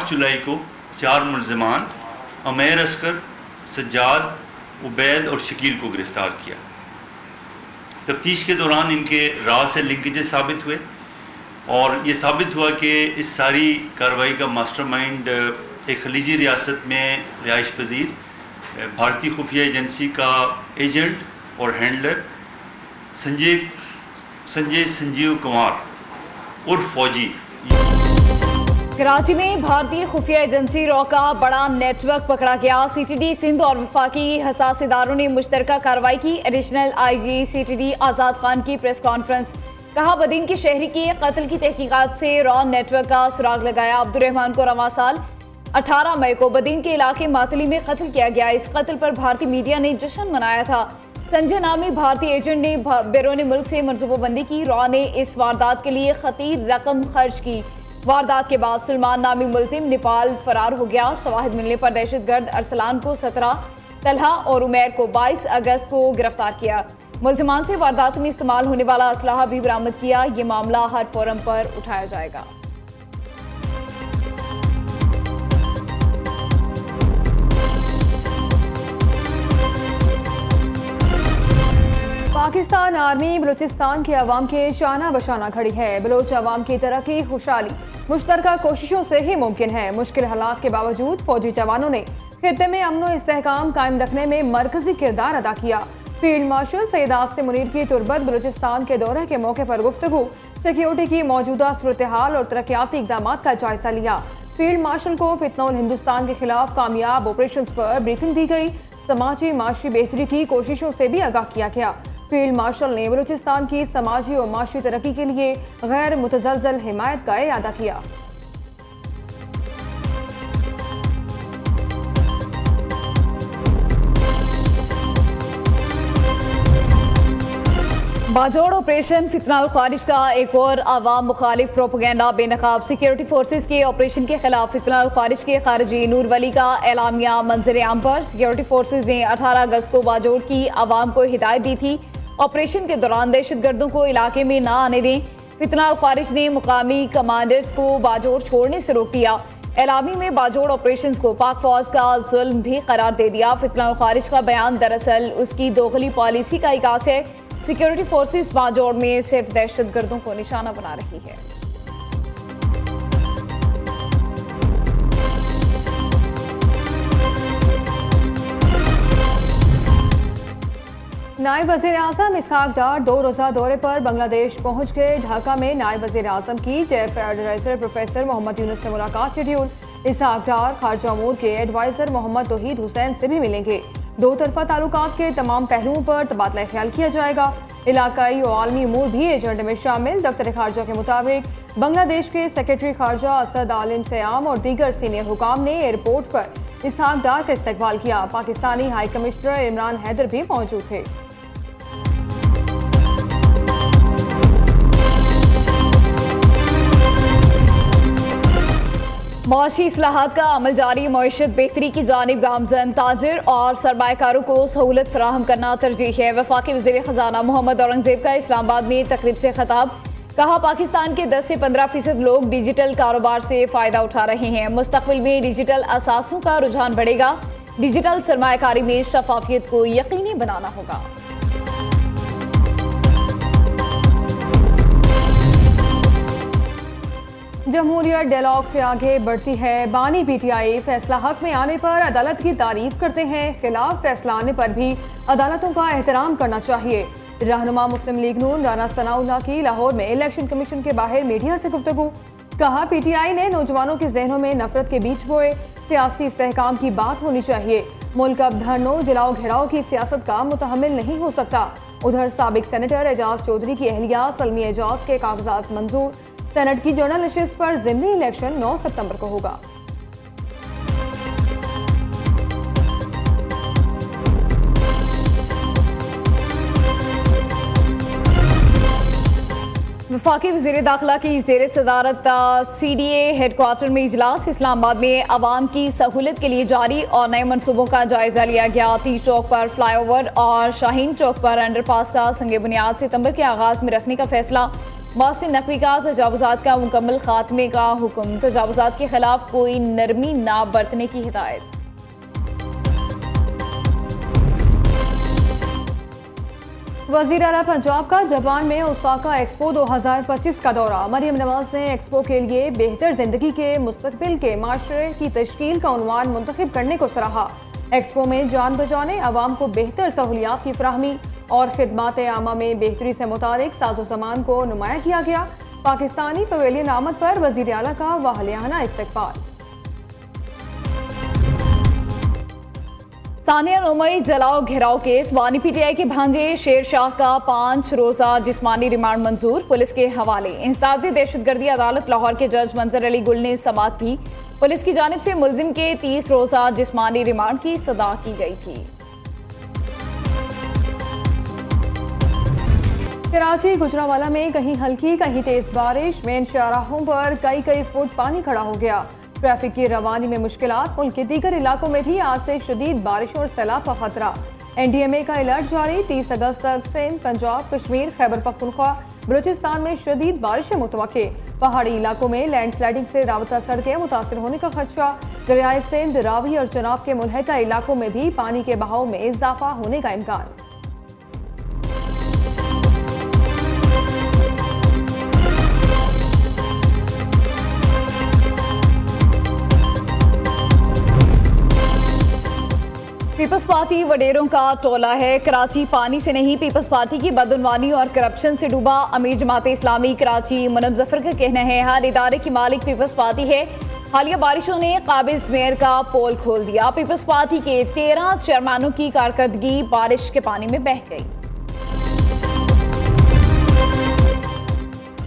5 जुलाई को 4 मुलजमान उमैर अस्कर, सज्जाद, उबैद और शकील को गिरफ्तार किया। तफ्तीश के दौरान इनके राह से लिंकेजेस साबित हुए और ये साबित हुआ कि इस सारी कार्रवाई का मास्टरमाइंड एक खलीजी रियासत में रिहाइश पजीर भारतीय खुफिया एजेंसी का एजेंट और हैंडलर संजीव कुमार उर्फ फौजी। कराची में भारतीय खुफिया एजेंसी रॉ का बड़ा नेटवर्क पकड़ा गया। सीटीडी सिंध और वफाकी हसास इदारों ने मुश्तरका कार्रवाई की। एडिशनल आईजी सीटीडी आज़ाद खान की प्रेस कॉन्फ्रेंस। कहा, बदीन के शहरी के कत्ल की तहकीकात से रॉ नेटवर्क का सुराग लगाया। अब्दुर्रहमान को रवां साल 18 मई को बदीन के इलाके मातली में कत्ल किया गया। इस कत्ल पर भारतीय मीडिया ने जश्न मनाया था। संजय नामी भारतीय एजेंट ने बैरून मुल्क से मनसूबाबंदी की। रॉ ने इस वारदात के लिए खतीर रकम खर्च की। वारदात के बाद सलमान नामी मुलजिम नेपाल फरार हो गया। शवाहिद मिलने पर दहशतगर्द अरसलान को 17, तलहा और उमैर को 22 अगस्त को गिरफ्तार किया। मुलजिमान से वारदात में इस्तेमाल होने वाला असलाहा भी बरामद किया। ये मामला हर फोरम पर उठाया जाएगा। पाकिस्तान आर्मी बलूचिस्तान के अवाम के शाना बशाना खड़ी है। बलोच अवाम की तरक्की खुशहाली मुश्तरका कोशिशों से ही मुमकिन है। मुश्किल हालात के बावजूद फौजी जवानों ने खित्ते में अमन व इस्तेहकाम कायम रखने में मरकजी किरदार अदा किया। फील्ड मार्शल सैयद आसिम मुनीर की तुरबत बलूचिस्तान के दौरे के मौके पर गुफ्तगू, सिक्योरिटी की मौजूदा सूरत हाल और तरक्याती इकदाम का जायजा लिया। फील्ड मार्शल को फितनउल हिंदुस्तान के खिलाफ कामयाब ऑपरेशन पर ब्रीफिंग दी गई। समाजी माशी बेहतरी की कोशिशों से भी आगाह किया गया। फील्ड मार्शल ने बलूचिस्तान की समाजी और माशी तरक्की के लिए गैर मुतज़लज़ल हिमायत का इरादा किया। बाजोड़ ऑपरेशन फितनाल खारिज का एक और अवाम मुखालिफ प्रोपेगेंडा बेनकाब। सिक्योरिटी फोर्सेज के ऑपरेशन के खिलाफ फितनाल खारिज के खारजी नूर वली का एलामिया मंजर आम पर। सिक्योरिटी फोर्सेज ने 18 अगस्त को बाजोड़ की आवाम को हिदायत दी थी, ऑपरेशन के दौरान दहशतगर्दों को इलाके में ना आने दें। फितनाल खारिज ने मुकामी कमांडर्स को बाजोड़ छोड़ने से रोक दिया। एलामी में बाजोड़ ऑपरेशन को पाक फौज का जुल्म भी करार दे दिया। फितनाल खारिज का बयान दरअसल उसकी दोगली पॉलिसी का इकास है। सिक्योरिटी फोर्सेस बाजोड़ में सिर्फ दहशतगर्दों को निशाना बना रही है। नायब वज़ीर आज़म इसहाक डार 2 रोज़ा दौरे पर बांग्लादेश पहुंच गए। ढाका में नायब वज़ीर आज़म की chief adviser professor Muhammad Yunus से मुलाकात शेड्यूल। इसहाक डार खारजा अमूर के एडवाइज़र मोहम्मद तौहीद हुसैन से भी मिलेंगे। दो तरफा ताल्लुकात के तमाम पहलुओं पर तबादला ख्याल किया जाएगा। इलाकाई और आलमी अमूर भी एजेंडे में शामिल। दफ्तर खारजा के मुताबिक बांग्लादेश के सेक्रेटरी खारजा असद आलिम सयाम और दीगर सीनियर हुकाम ने एयरपोर्ट पर इसहाक डार का इस्तकबाल किया। पाकिस्तानी हाई कमिश्नर इमरान हैदर भी मौजूद थे। मौशी इस्लाहात का अमल जारी। मईशत बेहतरी की जानिब गामजन ताजिर और सरमायाकारों को सहूलत फराहम करना तरजीह है। वफाकी वज़ीर ख़जाना मोहम्मद औरंगज़ेब का इस्लामाबाद में तकरीब से खिताब। कहा, पाकिस्तान के 10 से 15% लोग डिजिटल कारोबार से फ़ायदा उठा रहे हैं। मुस्तक़बिल में डिजिटल असासों का रुझान बढ़ेगा। डिजिटल सरमायाकारी में शफाफियत को यकीनी बनाना होगा। जमहूरियत डायलॉग से आगे बढ़ती है। बानी पीटीआई फैसला हक में आने पर अदालत की तारीफ करते हैं। खिलाफ फैसला आने पर भी अदालतों का एहतराम करना चाहिए। रहनुमा मुस्लिम लीग नून राना सनाउल्लाह की लाहौर में इलेक्शन कमीशन के बाहर मीडिया से गुफ्तगू। कहा, पीटीआई ने नौजवानों के जहनों में नफरत के बीज बोए। सियासी इस्तेहकाम की बात होनी चाहिए। मुल्क अब धरनों जलाओ घेराव की सियासत का मुतहम्मिल नहीं हो सकता। उधर साबिक सेनेटर एजाज चौधरी की अहलिया सलमी एजाज के कागजात मंजूर। सेनेट की जनरल नशिस्त पर ज़िमनी इलेक्शन 9 सितंबर को होगा। वफाकी वज़ीर दाखिला की ज़ेर सदारत CDA हेडक्वार्टर में इजलास। इस्लामाबाद में आवाम की सहूलत के लिए जारी और नए मनसूबों का जायजा लिया गया। टी चौक पर फ्लाईओवर और शाहीन चौक पर अंडरपास का संग बुनियाद सितंबर के आगाज में रखने का फैसला। मौसिन नकवी का तजावुजात का मुकम्मल खात्मे का हुक्म, तजावुजात के खिलाफ कोई नरमी ना बरतने की हिदायत। वज़ीर आला पंजाब का जापान में ओसाका एक्सपो 2025 का दौरा। मरियम नवाज ने एक्सपो के लिए बेहतर जिंदगी के मुस्तकबिल के माशरे की तश्कील का उन्वान मुंतखब करने को सराहा। एक्सपो में जान बचाने, आवाम को बेहतर सहूलियात की फराहमी और खिदमात आमा में बेहतरी से मुतालिक साजो सामान को नुमाया किया गया। पाकिस्तानी पवेलियन आमद पर वज़ीर आला का वाहलियाना इस्तकबाल। सानिया नोमई जलाओ घेराव केस, बानी पीटीआई के भांजे शेर शाह का 5 रोजा जिस्मानी रिमांड मंजूर, पुलिस के हवाले। इंसदादी दहशतगर्दी अदालत लाहौर के जज मंजर अली गुल ने समाअत की। पुलिस की जानिब से मुलजिम के 30 रोजा जिस्मानी रिमांड की सदा की गई थी। कराची गुजरावाला में कहीं हल्की कहीं तेज बारिश, मेन शाहराहों पर कई फुट पानी खड़ा हो गया। ट्रैफिक की रवानी में मुश्किलात, मुल्क के दीगर इलाकों में भी आज से शदीद बारिश और सैलाब का खतरा। NDMA का अलर्ट जारी, 30 अगस्त तक सिंध, पंजाब, कश्मीर, खैबर पख्तूनख्वा, बलूचिस्तान में शदीद बारिश मुतवक्के। पहाड़ी इलाकों में लैंडस्लाइडिंग से राबता सड़कें मुतासर होने का खदशा। दरियाए सिंध, रावी और चनाब के मुल्हिका इलाकों में भी पानी के बहाव में इजाफा होने का इम्कान। पीपल्स पार्टी वडेरों का टोला है। कराची पानी से नहीं, पीपल्स पार्टी की बदउनवानी और करप्शन से डूबा। अमीर जमात इस्लामी कराची मुनम जफर का कहना है, हर इदारे की मालिक पीपल्स पार्टी है। हालिया बारिशों ने काबिज मेयर का पोल खोल दिया। पीपल्स पार्टी के 13 चेयरमैनों की कारकर्दगी बारिश के पानी में बह गई।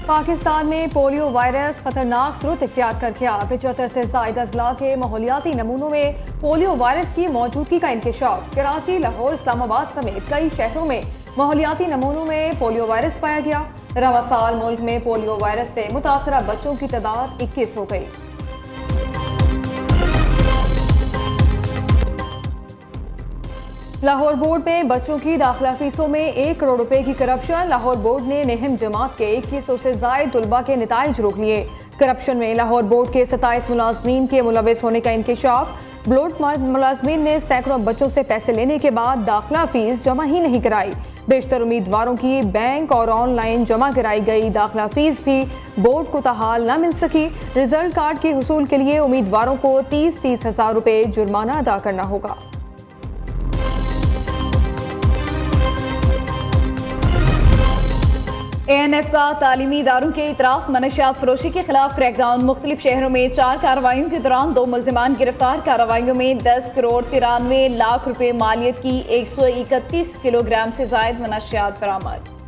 पाकिस्तान में पोलियो वायरस खतरनाक सूरत इख्तियार कर गया। 75 से ज्यादा अजला के माहौलियाती नमूनों में पोलियो वायरस की मौजूदगी का इंकशाफ। कराची, लाहौर, इस्लामाबाद समेत कई शहरों में माहौलियाती नमूनों में पोलियो वायरस पाया गया। रवा साल मुल्क में पोलियो वायरस से मुतासरा बच्चों की तादाद 21 हो गई। लाहौर बोर्ड में बच्चों की दाखिला फीसों में 1 करोड़ रुपए की करप्शन। लाहौर बोर्ड ने नेहम जमात के 2100 से जायद तुलबा के नताइज रोक लिए। करप्शन में लाहौर बोर्ड के 27 मुलाजमीन के मुलविस होने का इंकशाफ। ब्लोट मुलाजमीन ने सैकड़ों बच्चों से पैसे लेने के बाद दाखिला फीस जमा ही नहीं कराई। बेशतर उम्मीदवारों की बैंक और ऑनलाइन जमा कराई गई दाखिला फीस भी बोर्ड को तहाल न मिल सकी। रिजल्ट कार्ड के हुसूल के लिए उम्मीदवारों को 30-30 हज़ार रुपए जुर्माना अदा करना होगा। ANF का तालीमी इदारों के इतराफ मनशियात फरोशी के खिलाफ क्रैकडाउन। मुख्तलिफ शहरों में 4 कार्रवाइयों के दौरान 2 मुल्जिमान गिरफ्तार। कार्रवाइयों में 10 करोड़ 93 लाख रुपए मालियत की 131 किलोग्राम से जायद मनशियात बरामद।